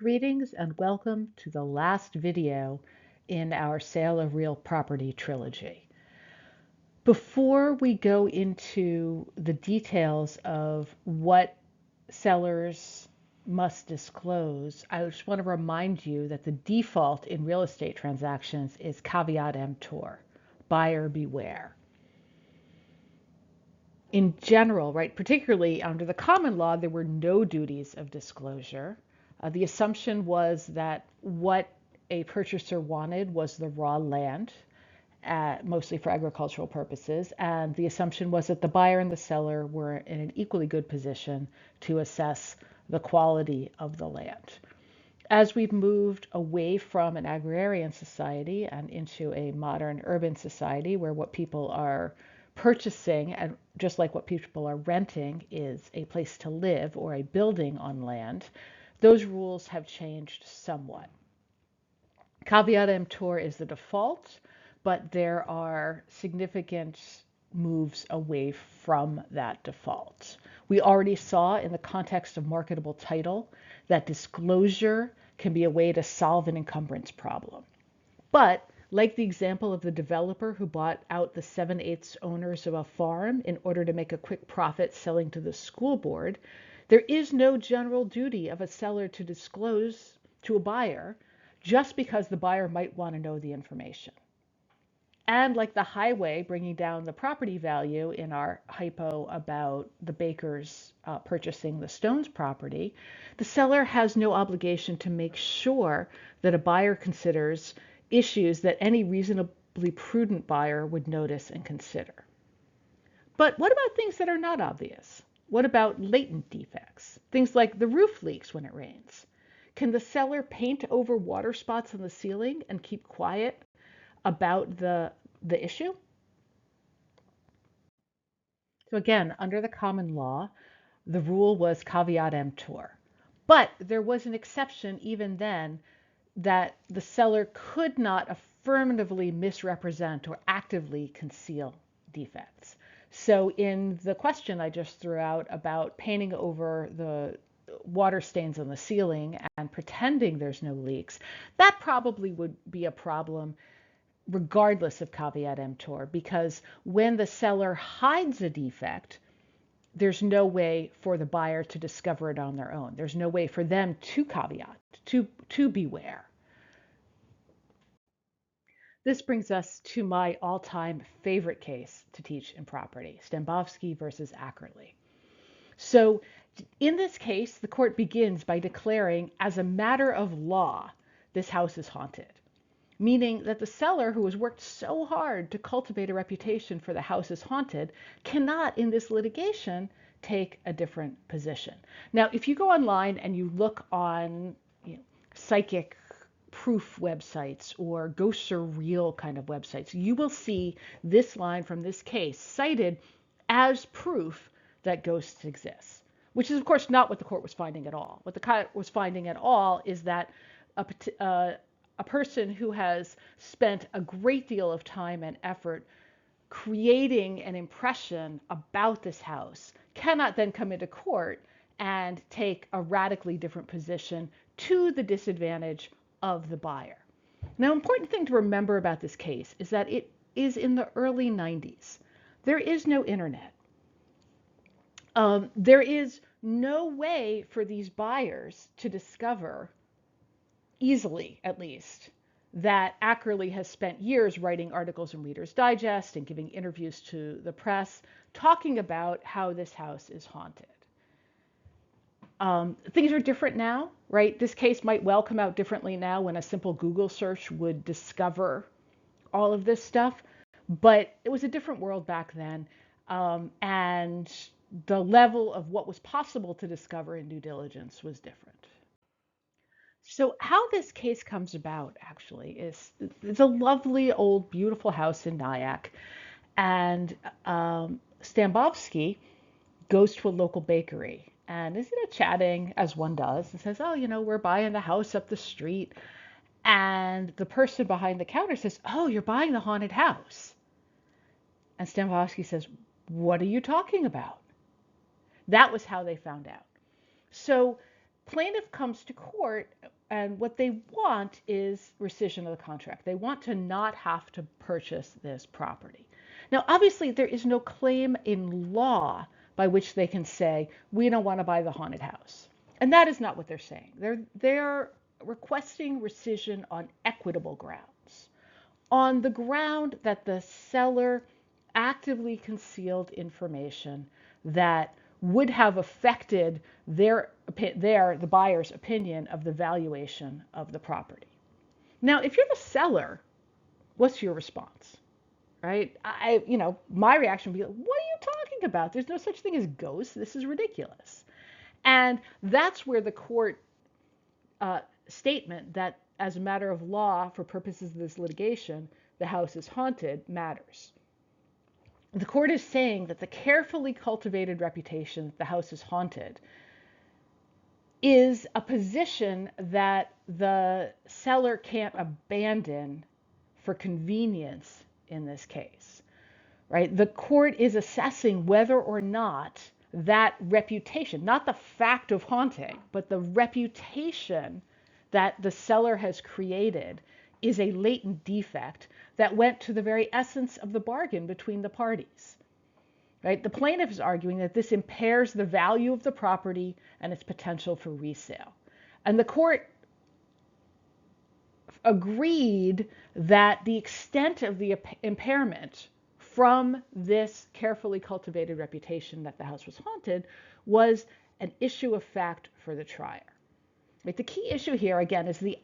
Greetings and welcome to the last video in our Sale of Real Property trilogy. Before we go into the details of what sellers must disclose, I just want to remind you that the default in real estate transactions is caveat emptor, buyer beware. In general, right, particularly under the common law, there were no duties of disclosure. The assumption was that what a purchaser wanted was the raw land, mostly for agricultural purposes, and the assumption was that the buyer and the seller were in an equally good position to assess the quality of the land. As we've moved away from an agrarian society and into a modern urban society where what people are purchasing, and just like what people are renting, is a place to live or a building on land, those rules have changed somewhat. Caveat emptor is the default, but there are significant moves away from that default. We already saw in the context of marketable title that disclosure can be a way to solve an encumbrance problem. But like the example of the developer who bought out the 7/8 owners of a farm in order to make a quick profit selling to the school board, there is no general duty of a seller to disclose to a buyer just because the buyer might want to know the information. And like the highway bringing down the property value in our hypo about the Bakers purchasing the Stones property, the seller has no obligation to make sure that a buyer considers issues that any reasonably prudent buyer would notice and consider. But what about things that are not obvious? What about latent defects? Things like the roof leaks when it rains. Can the seller paint over water spots on the ceiling and keep quiet about the issue? So again, under the common law, the rule was caveat emptor. But there was an exception even then that the seller could not affirmatively misrepresent or actively conceal defects. So in the question I just threw out about painting over the water stains on the ceiling and pretending there's no leaks, that probably would be a problem regardless of caveat emptor, because when the seller hides a defect, there's no way for the buyer to discover it on their own. There's no way for them to caveat, to beware. This brings us to my all-time favorite case to teach in property, Stambovsky versus Ackerley. So in this case, the court begins by declaring, as a matter of law, this house is haunted, meaning that the seller, who has worked so hard to cultivate a reputation for the house is haunted, cannot, in this litigation, take a different position. Now, if you go online and you look on psychic proof websites or ghosts are real kind of websites, you will see this line from this case cited as proof that ghosts exist, which is, of course, not what the court was finding at all. What the court was finding at all is that a person who has spent a great deal of time and effort creating an impression about this house cannot then come into court and take a radically different position to the disadvantage of the buyer. Now, an important thing to remember about this case is that it is in the early 90s. There is no internet. There is no way for these buyers to discover, easily at least, that Ackerley has spent years writing articles in Reader's Digest and giving interviews to the press talking about how this house is haunted. Things are different now, right? This case might well come out differently now when a simple Google search would discover all of this stuff, but it was a different world back then, and the level of what was possible to discover in due diligence was different. So how this case comes about actually is it's a lovely old beautiful house in Nyack, and Stambovsky goes to a local bakery and is chatting as one does and says, oh, we're buying the house up the street. And the person behind the counter says, oh, you're buying the haunted house. And Stambovsky says, what are you talking about? That was how they found out. So plaintiff comes to court, and what they want is rescission of the contract. They want to not have to purchase this property. Now, obviously, there is no claim in law by which they can say, we don't want to buy the haunted house. And that is not what they're saying. They're requesting rescission on equitable grounds, on the ground that the seller actively concealed information that would have affected the buyer's opinion of the valuation of the property. Now, if you're the seller, what's your response? Right? My reaction would be like, what are you talking about? There's no such thing as ghosts. This is ridiculous. And that's where the court statement that as a matter of law, for purposes of this litigation, the house is haunted matters. The court is saying that the carefully cultivated reputation that the house is haunted is a position that the seller can't abandon for convenience in this case, right? The court is assessing whether or not that reputation, not the fact of haunting, but the reputation that the seller has created is a latent defect that went to the very essence of the bargain between the parties. Right? The plaintiff is arguing that this impairs the value of the property and its potential for resale. And the court agreed that the extent of the impairment from this carefully cultivated reputation that the house was haunted was an issue of fact for the trier. Right? The key issue here, again, is the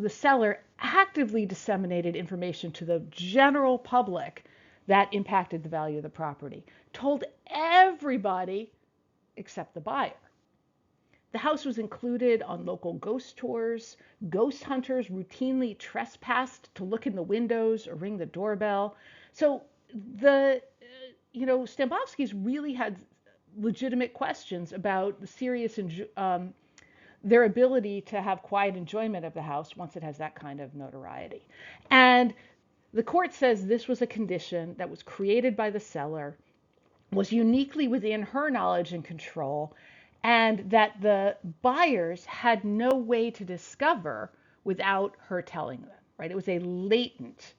seller actively disseminated information to the general public that impacted the value of the property, told everybody except the buyer. The house was included on local ghost tours. Ghost hunters routinely trespassed to look in the windows or ring the doorbell. So Stambovskys really had legitimate questions about the serious their ability to have quiet enjoyment of the house once it has that kind of notoriety. And the court says this was a condition that was created by the seller, was uniquely within her knowledge and control, and that the buyers had no way to discover without her telling them, right? It was a latent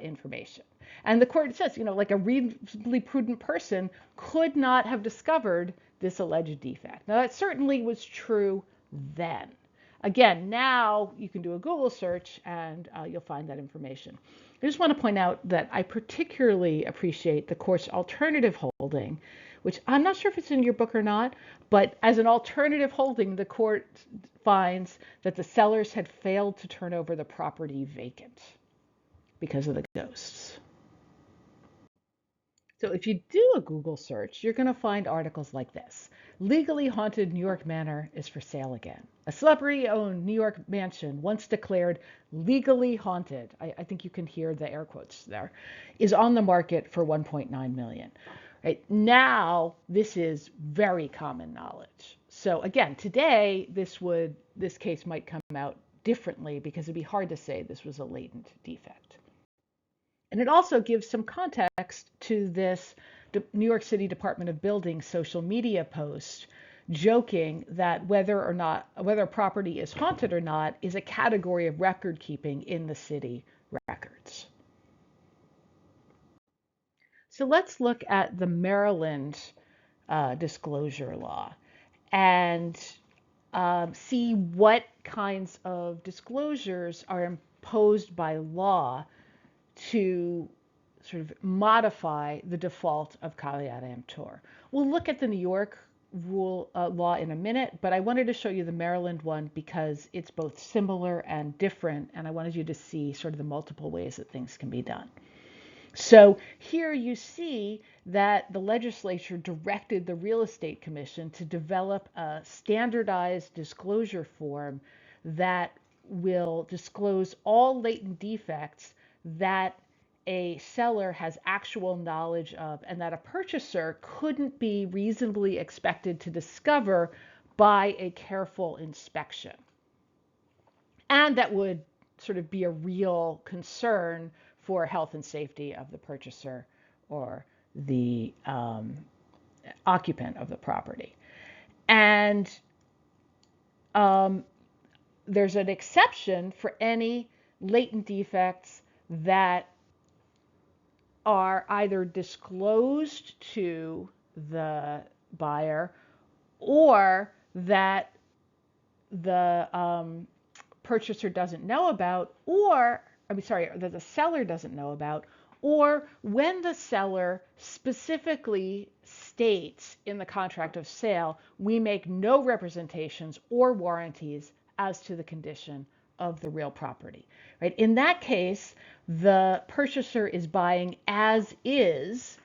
information. And the court says, like a reasonably prudent person could not have discovered this alleged defect. Now, that certainly was true then. Again, now you can do a Google search and you'll find that information. I just want to point out that I particularly appreciate the court's alternative holding, which I'm not sure if it's in your book or not, but as an alternative holding, the court finds that the sellers had failed to turn over the property vacant because of the ghosts. So if you do a Google search, you're going to find articles like this. Legally haunted New York manor is for sale again. A celebrity-owned New York mansion, once declared legally haunted, I think you can hear the air quotes there, is on the market for $1.9 million. Right? Now, this is very common knowledge. So again, today, this case might come out differently because it'd be hard to say this was a latent defect. And it also gives some context to this New York City Department of Building social media post joking that whether a property is haunted or not is a category of record keeping in the city records. So let's look at the Maryland disclosure law and see what kinds of disclosures are imposed by law to sort of modify the default of caveat emptor. We'll look at the New York law in a minute, but I wanted to show you the Maryland one because it's both similar and different, and I wanted you to see sort of the multiple ways that things can be done. So here you see that the legislature directed the Real Estate Commission to develop a standardized disclosure form that will disclose all latent defects that a seller has actual knowledge of and that a purchaser couldn't be reasonably expected to discover by a careful inspection. And that would sort of be a real concern for health and safety of the purchaser or the occupant of the property. And Um, there's an exception for any latent defects that are either disclosed to the buyer or that the purchaser doesn't know about, or, that the seller doesn't know about, or when the seller specifically states in the contract of sale, we make no representations or warranties as to the condition of the real property, right? In that case, the purchaser is buying as is,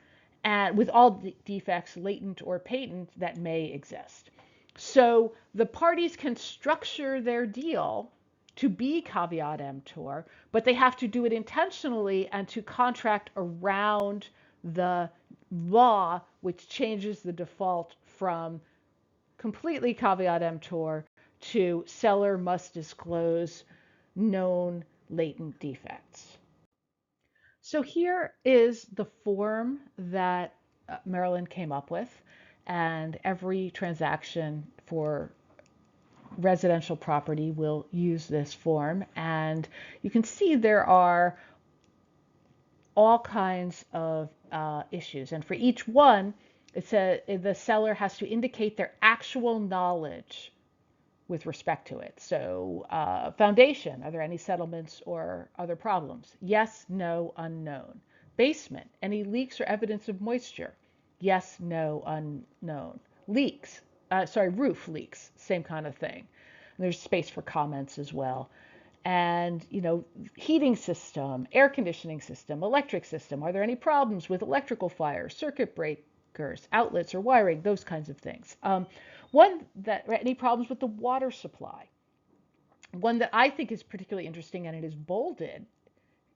and with all the defects, latent or patent, that may exist. So the parties can structure their deal to be caveat emptor, but they have to do it intentionally and to contract around the law, which changes the default from completely caveat emptor to seller must disclose known latent defects. So here is the form that Maryland came up with, and every transaction for residential property will use this form. And you can see there are all kinds of issues. And for each one, it says the seller has to indicate their actual knowledge with respect to it. So foundation, are there any settlements or other problems? Yes, no, unknown. Basement, any leaks or evidence of moisture? Yes, no, unknown. Leaks, roof leaks, same kind of thing. And there's space for comments as well. And, heating system, air conditioning system, electric system. Are there any problems with electrical fires, circuit breakers, outlets, or wiring? Those kinds of things. Any problems with the water supply? One that I think is particularly interesting, and it is bolded,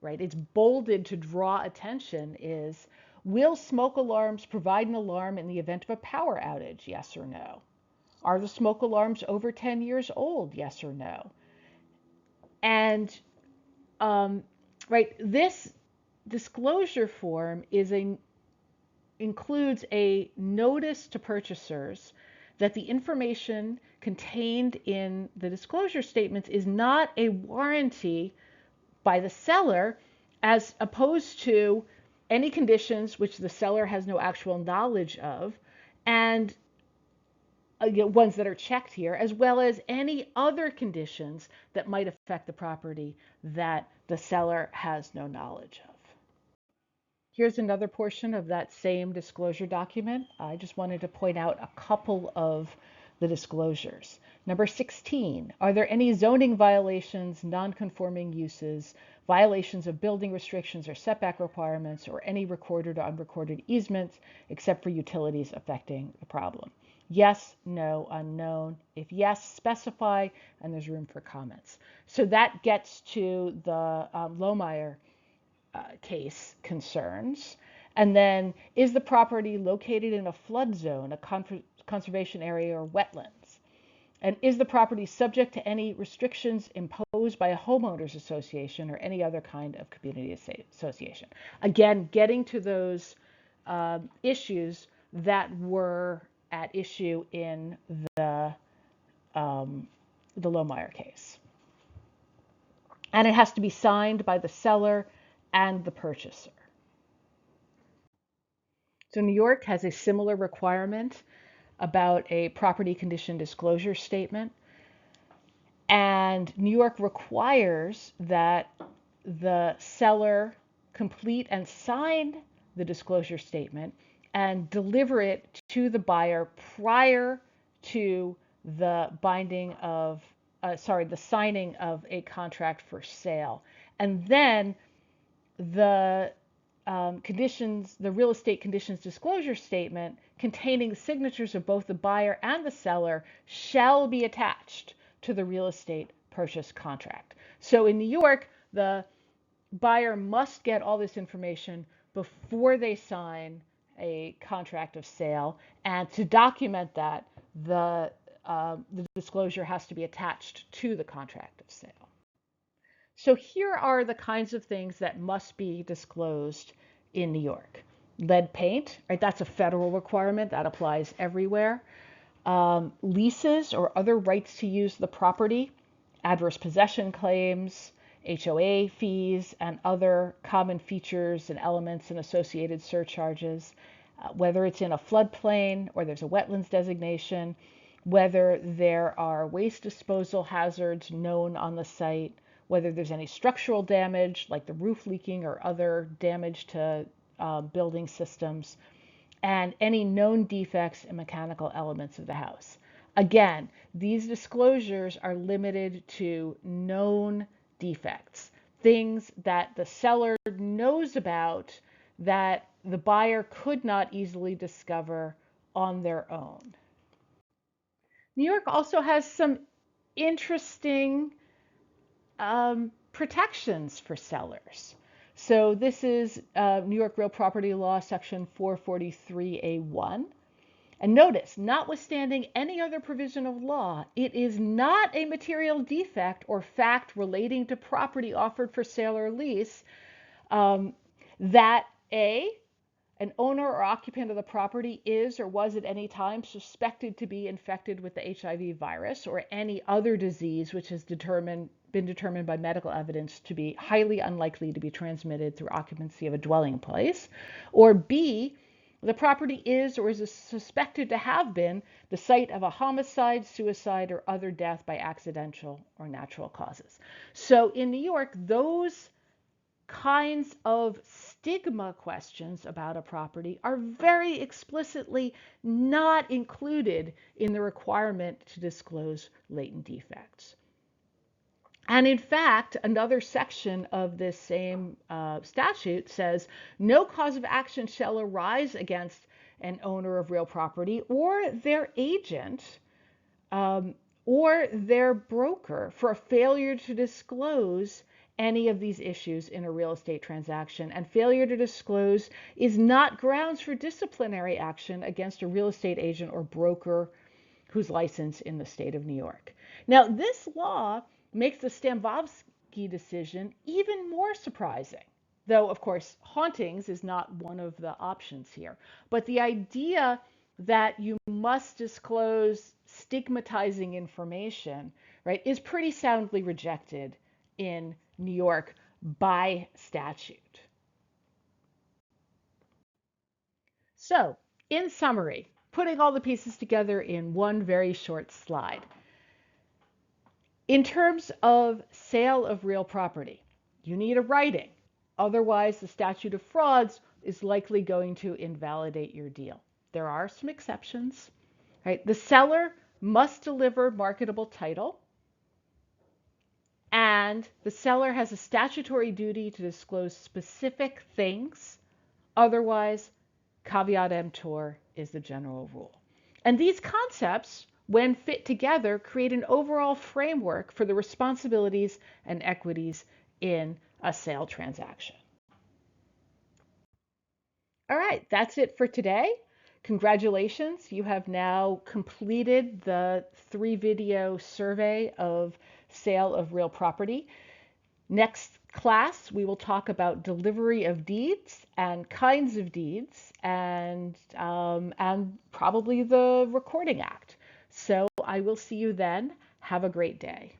right? It's bolded to draw attention, is, will smoke alarms provide an alarm in the event of a power outage? Yes or no? Are the smoke alarms over 10 years old? Yes or no? And this disclosure form includes a notice to purchasers that the information contained in the disclosure statements is not a warranty by the seller, as opposed to any conditions which the seller has no actual knowledge of, and ones that are checked here, as well as any other conditions that might affect the property that the seller has no knowledge of. Here's another portion of that same disclosure document. I just wanted to point out a couple of the disclosures. Number 16, are there any zoning violations, non-conforming uses, violations of building restrictions or setback requirements, or any recorded or unrecorded easements except for utilities affecting the problem? Yes, no, unknown. If yes, specify, and there's room for comments. So that gets to the Lohmeyer case concerns. And then, is the property located in a flood zone, a conservation area, or wetlands? And is the property subject to any restrictions imposed by a homeowners association or any other kind of community association? Again, getting to those issues that were at issue in the Lohmeyer case. And it has to be signed by the seller and the purchaser. So New York has a similar requirement about a property condition disclosure statement. And New York requires that the seller complete and sign the disclosure statement and deliver it to the buyer prior to the signing of a contract for sale. And then the real estate conditions disclosure statement containing the signatures of both the buyer and the seller shall be attached to the real estate purchase contract. So in New York, the buyer must get all this information before they sign a contract of sale, and to document that, the disclosure has to be attached to the contract of sale. So here are the kinds of things that must be disclosed in New York. Lead paint, right? That's a federal requirement that applies everywhere. Leases or other rights to use the property, adverse possession claims, HOA fees, and other common features and elements and associated surcharges, whether it's in a floodplain or there's a wetlands designation, whether there are waste disposal hazards known on the site, whether there's any structural damage like the roof leaking or other damage to building systems, and any known defects in mechanical elements of the house. Again, these disclosures are limited to known defects, things that the seller knows about that the buyer could not easily discover on their own. New York also has some interesting protections for sellers. So this is New York Real Property Law, Section 443A1. And notice, notwithstanding any other provision of law, it is not a material defect or fact relating to property offered for sale or lease that an owner or occupant of the property is or was at any time suspected to be infected with the HIV virus or any other disease which has been determined by medical evidence to be highly unlikely to be transmitted through occupancy of a dwelling place, or B, the property is or is suspected to have been the site of a homicide, suicide, or other death by accidental or natural causes. So in New York, those kinds of stigma questions about a property are very explicitly not included in the requirement to disclose latent defects. And in fact, another section of this same statute says no cause of action shall arise against an owner of real property or their agent or their broker for a failure to disclose any of these issues in a real estate transaction. And failure to disclose is not grounds for disciplinary action against a real estate agent or broker who's licensed in the state of New York. Now, this law makes the Stambovsky decision even more surprising, though, of course, hauntings is not one of the options here. But the idea that you must disclose stigmatizing information, right, is pretty soundly rejected in New York by statute. So, in summary, putting all the pieces together in one very short slide. In terms of sale of real property, you need a writing. Otherwise, the statute of frauds is likely going to invalidate your deal. There are some exceptions, right? The seller must deliver marketable title, and the seller has a statutory duty to disclose specific things. Otherwise, caveat emptor is the general rule. And these concepts, when fit together, create an overall framework for the responsibilities and equities in a sale transaction. All right, that's it for today. Congratulations, you have now completed the 3-video survey of sale of real property. Next class, we will talk about delivery of deeds and kinds of deeds and probably the Recording Act. So I will see you then. Have a great day.